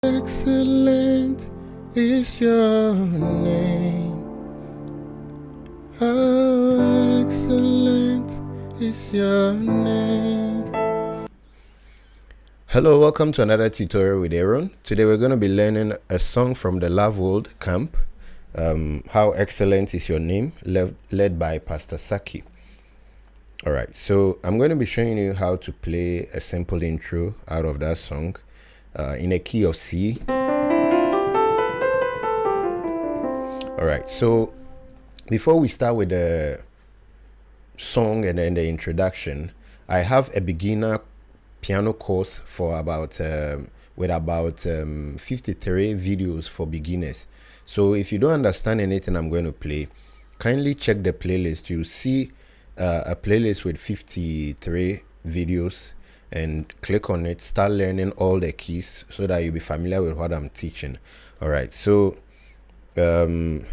Excellent is your name. How excellent is your name. Hello, welcome to another tutorial with Aaron. Today we're going to be learning a song from the Loveworld camp. How excellent is your name, led by Pastor Saki. All right, so I'm going to be showing you how to play a simple intro out of that song in a key of C. All right, so before we start with the song and then the introduction, I have a beginner piano course for about 53 videos for beginners. So if you don't understand anything I'm going to play, kindly check the playlist. You'll see a playlist with 53 videos, and click on it, start learning all the keys so that you'll be familiar with what I'm teaching. All right, so and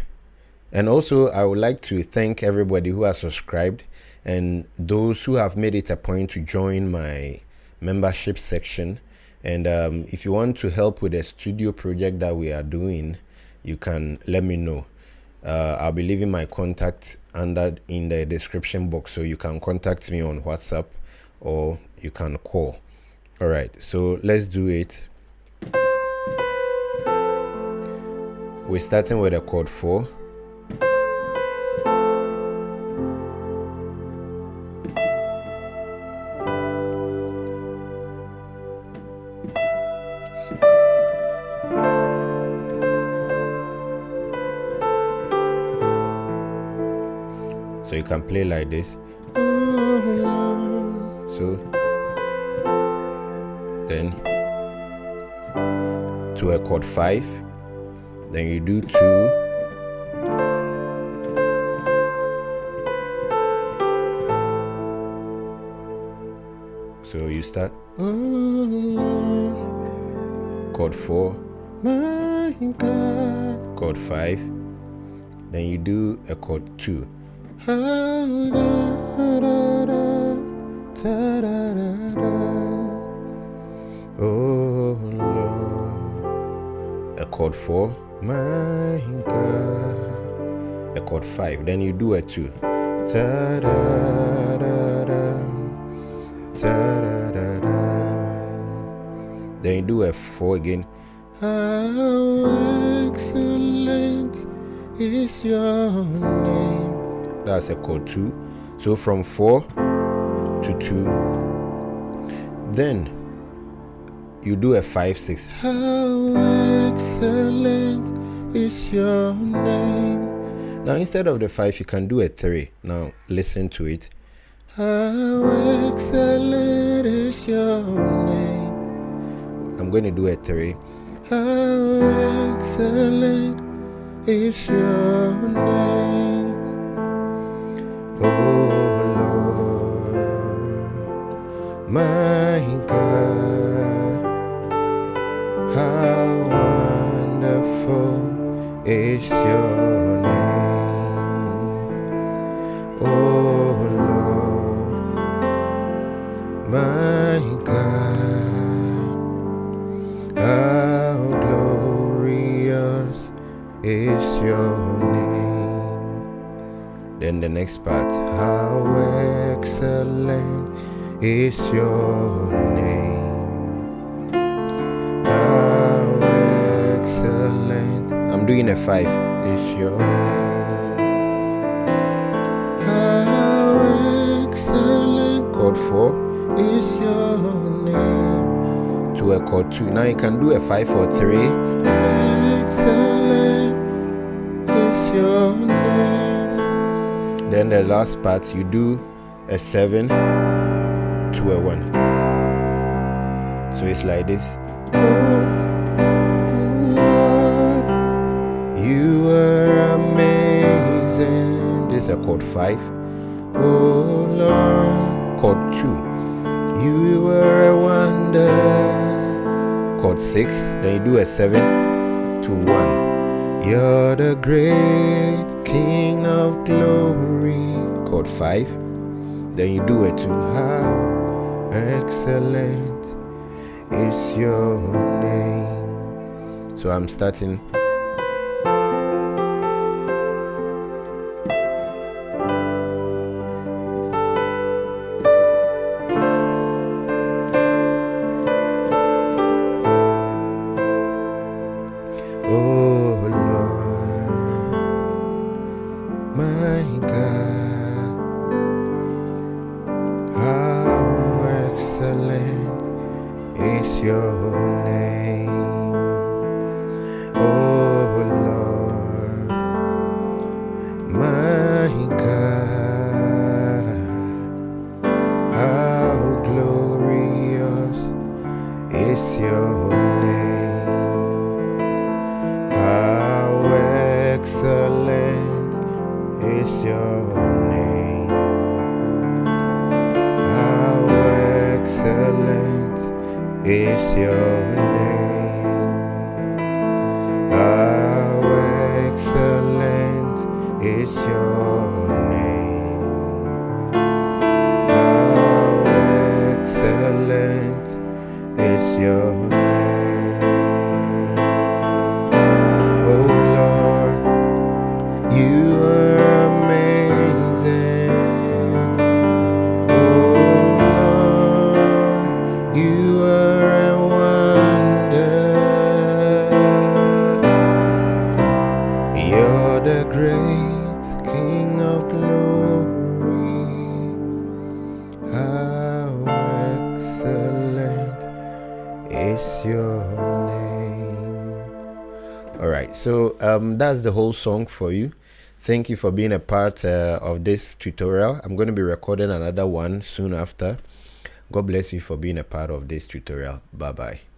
also I would like to thank everybody who has subscribed and those who have made it a point to join my membership section. And if you want to help with a studio project that we are doing, you can let me know. I'll be leaving my contact in the description box, so you can contact me on WhatsApp or you can call. All right, so let's do it. We're starting with a chord 4. So you can play like this. So then to a chord 5, then you do 2, so you start chord 4, my God, chord 5, then you do a chord 2. Oh Lord, a chord 4, my God, a chord 5, then you do a 2, then you do a 4 again. How excellent is your name. That's a chord 2. So from 4 to 2, then you do a 5, 6. How excellent is your name. Now instead of the 5, you can do a 3. Now listen to it. How excellent is your name. I'm going to do a 3. How excellent is your name. Oh Lord, my God, how wonderful is your name. Oh Lord, my God, how glorious is your name. Then the next part, how excellent is your name. How excellent. I'm doing a 5. Is your name. How excellent. Chord 4 is your name. To a chord 2. Now you can do a 5 or 3. Excellent is your name. Then the last part, you do a 7 to a 1. So it's like this. Oh Lord, you are amazing. This is a chord 5. Oh Lord, chord 2. You are a wonder. Chord 6. Then you do a 7 to 1. You're the great King of glory. Chord 5. Then you do it to how excellent is your name. So I'm starting. Oh Lord, my God, how excellent is your name. Oh Lord, my God, how glorious is your name. How excellent is your name. How excellent is your name. How excellent is your name. How excellent is your name. Oh Lord, you are amazing. Oh Lord, you are a wonder. You're the great King of glory. How excellent is your name. All right, so that's the whole song for you. Thank you for being a part of this tutorial. I'm going to be recording another one soon after. God bless you for being a part of this tutorial. Bye bye.